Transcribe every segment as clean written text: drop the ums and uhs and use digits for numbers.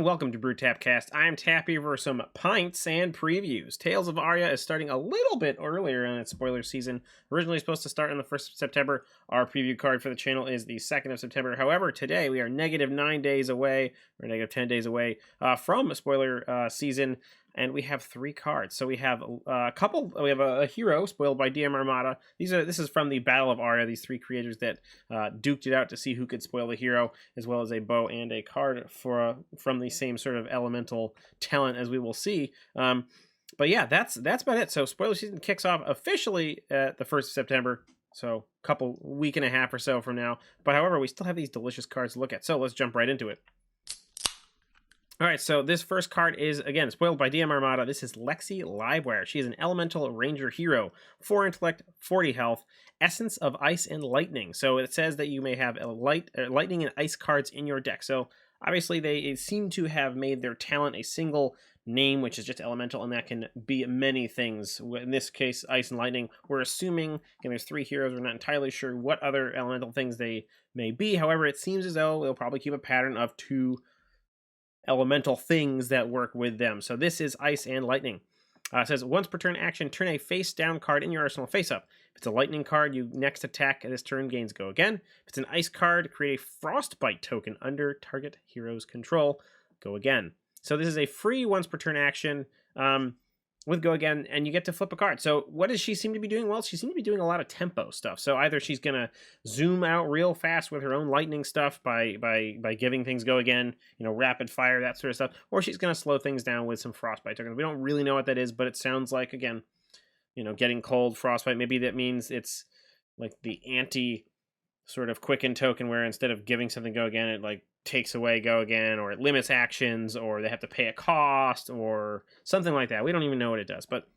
welcome to Brew Tapcast. I am Tappy for some pints and previews. Tales of Aria is starting a little bit earlier in its spoiler season. Originally supposed to start on the 1st of September. Our preview card for the channel is the 2nd of September. However, today we are -9 days away, or -10 days away from spoiler season, and we have 3 cards. So we have we have a hero spoiled by DM Armada. This is from the Battle of Aria, these 3 creators that duked it out to see who could spoil the hero, as well as a bow and a card from the same sort of elemental talent as we will see. But yeah, that's about it. So spoiler season kicks off officially at the 1st of September. So week and a half or so from now. But however, we still have these delicious cards to look at. So let's jump right into it. All right, so this first card is, again, spoiled by DM Armada. This is Lexi Livewear. She is an elemental ranger hero, 4 intellect, 40 health, essence of ice and lightning. So it says that you may have lightning and ice cards in your deck. So obviously they seem to have made their talent a single name, which is just elemental, and that can be many things. In this case, ice and lightning. We're assuming, again, there's 3 heroes. We're not entirely sure what other elemental things they may be. However, it seems as though they'll probably keep a pattern of 2 elemental things that work with them. So this is ice and lightning. It says once per turn action, turn a face down card in your arsenal face up. If it's a lightning card, you next attack this turn gains go again. If it's an ice card, create a frostbite token under target hero's control, go again. So this is a free once per turn action with go again, and you get to flip a card. So what does she seem to be doing? Well, she seems to be doing a lot of tempo stuff. So either she's gonna zoom out real fast with her own lightning stuff by giving things go again, rapid fire, that sort of stuff, or she's gonna slow things down with some frostbite tokens. We don't really know what that is, but it sounds like, again, getting cold, frostbite. Maybe that means it's like the anti sort of quicken token, where instead of giving something go again, it like takes away go again, or it limits actions, or they have to pay a cost, or something like that. We don't even know what it does, but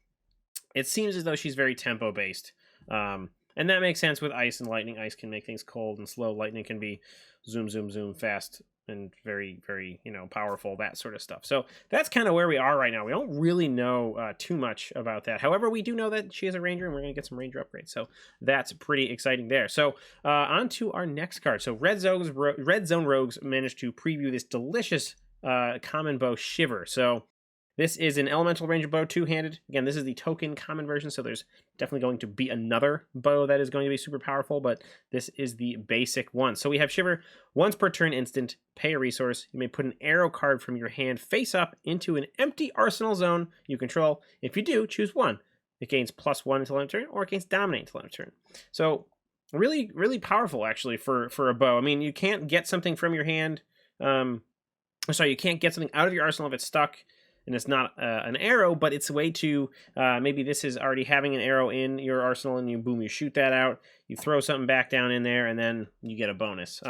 it seems as though she's very tempo based, and that makes sense with ice and lightning. Ice can make things cold and slow. Lightning can be zoom, zoom, zoom, fast and very, very powerful, that sort of stuff. So that's kind of where we are right now. We don't really know too much about that. However, we do know that she is a ranger, and we're going to get some ranger upgrades. So that's pretty exciting there. So on to our next card. So Red Zone Rogues managed to preview this delicious common bow Shiver. So this is an elemental ranger bow, 2-handed. Again, this is the token common version, so there's definitely going to be another bow that is going to be super powerful, but this is the basic one. So we have Shiver, once per turn instant, pay a resource. You may put an arrow card from your hand face up into an empty arsenal zone you control. If you do, choose one. It gains +1 until end of turn, or it gains dominate until end of turn. So really, really powerful, actually, for a bow. I mean, you can't get something from your hand. You can't get something out of your arsenal if it's stuck and it's not an arrow, but it's a way to, maybe this is already having an arrow in your arsenal, and you shoot that out, you throw something back down in there, and then you get a bonus.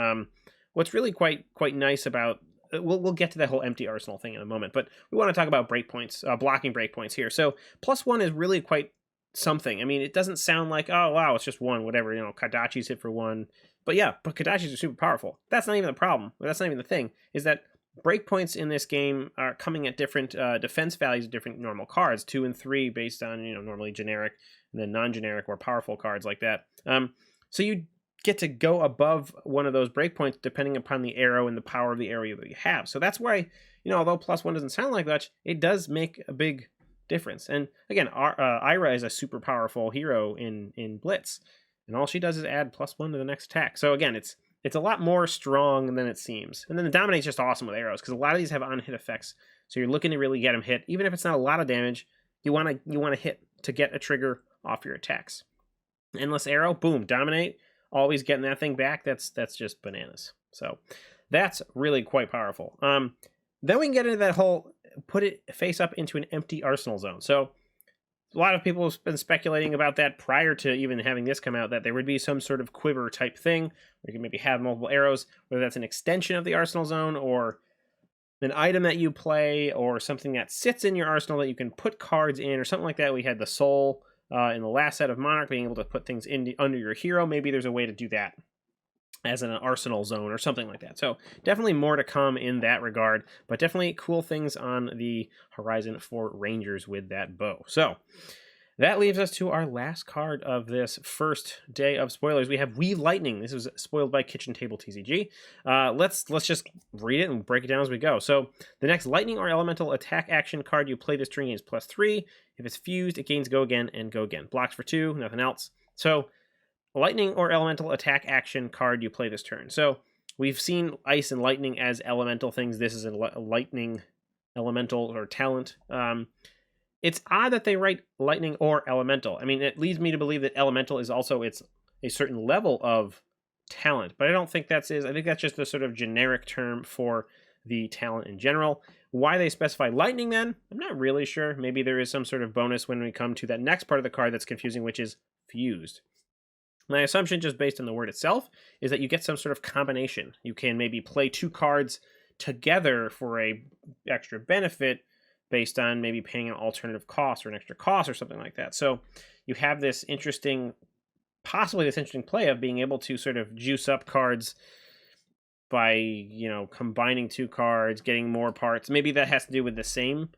What's really quite nice about, we'll get to that whole empty arsenal thing in a moment, but we want to talk about breakpoints, blocking breakpoints here. So +1 is really quite something. I mean, it doesn't sound like, oh wow, it's just 1, whatever, Kadachi's hit for 1. But yeah, but Kadachis are super powerful. That's not even the problem. That's not even the thing, is that breakpoints in this game are coming at different defense values of different normal cards, 2 and 3, based on normally generic, and then non-generic or powerful cards like that. So you get to go above one of those breakpoints depending upon the arrow and the power of the area that you have. So that's why, although +1 doesn't sound like much, it does make a big difference. And again, Ira is a super powerful hero in Blitz, and all she does is add +1 to the next attack. So again, it's a lot more strong than it seems. And then the Dominate's just awesome with arrows, because a lot of these have on-hit effects. So you're looking to really get them hit. Even if it's not a lot of damage, you want to hit to get a trigger off your attacks. Endless arrow, boom, Dominate, always getting that thing back. That's just bananas. So that's really quite powerful. Then we can get into that whole put it face up into an empty arsenal zone. So a lot of people have been speculating about that prior to even having this come out, that there would be some sort of quiver type thing where you can maybe have multiple arrows, whether that's an extension of the arsenal zone, or an item that you play, or something that sits in your arsenal that you can put cards in, or something like that. We had the Soul in the last set of Monarch, being able to put things under your hero. Maybe there's a way to do that as an arsenal zone or something like that. So definitely more to come in that regard, but definitely cool things on the horizon for Rangers with that bow. So That leaves us to our last card of this first day of spoilers. We have Weave Lightning. This was spoiled by Kitchen Table TCG. Let's just read it and break it down as we go. So the next lightning or elemental attack action card you play this turn gains +3. If it's fused, it gains go again and go again. Blocks for 2, nothing else. So lightning or elemental attack action card you play this turn. So we've seen ice and lightning as elemental things. This is a lightning elemental or talent. It's odd that they write lightning or elemental. I mean, it leads me to believe that elemental is also a certain level of talent, but I don't think that's is. I think that's just a sort of generic term for the talent in general. Why they specify lightning then, I'm not really sure. Maybe there is some sort of bonus when we come to that next part of the card that's confusing, which is fused. My assumption, just based on the word itself, is that you get some sort of combination. You can maybe play 2 cards together for a extra benefit based on maybe paying an alternative cost or an extra cost or something like that. So you have this interesting, possibly this interesting play of being able to sort of juice up cards by, you know, combining 2 cards, getting more parts. Maybe that has to do with the same,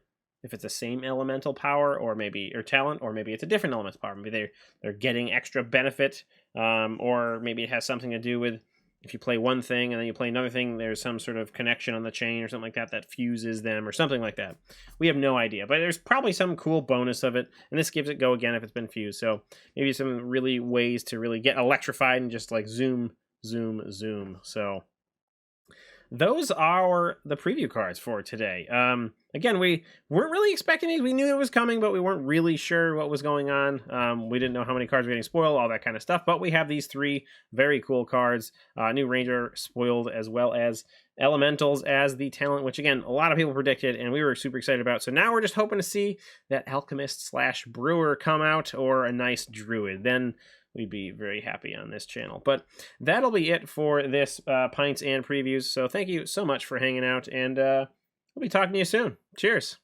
if it's the same elemental power or talent, or maybe it's a different elemental power. Maybe they're getting extra benefit, or maybe it has something to do with if you play one thing and then you play another thing, there's some sort of connection on the chain or something like that that fuses them or something like that. We have no idea, but there's probably some cool bonus of it, and this gives it go again if it's been fused. So maybe some really ways to really get electrified and just like zoom, zoom, zoom. So those are the preview cards for today. Again, we weren't really expecting these. We knew it was coming, but we weren't really sure what was going on. We didn't know how many cards were getting spoiled, all that kind of stuff. But we have these 3 very cool cards. New Ranger spoiled, as well as Elementals as the talent, which again, a lot of people predicted and we were super excited about. So now we're just hoping to see that Alchemist / Brewer come out, or a nice Druid. Then we'd be very happy on this channel. But that'll be it for this Pints and previews. So thank you so much for hanging out, and we'll be talking to you soon. Cheers.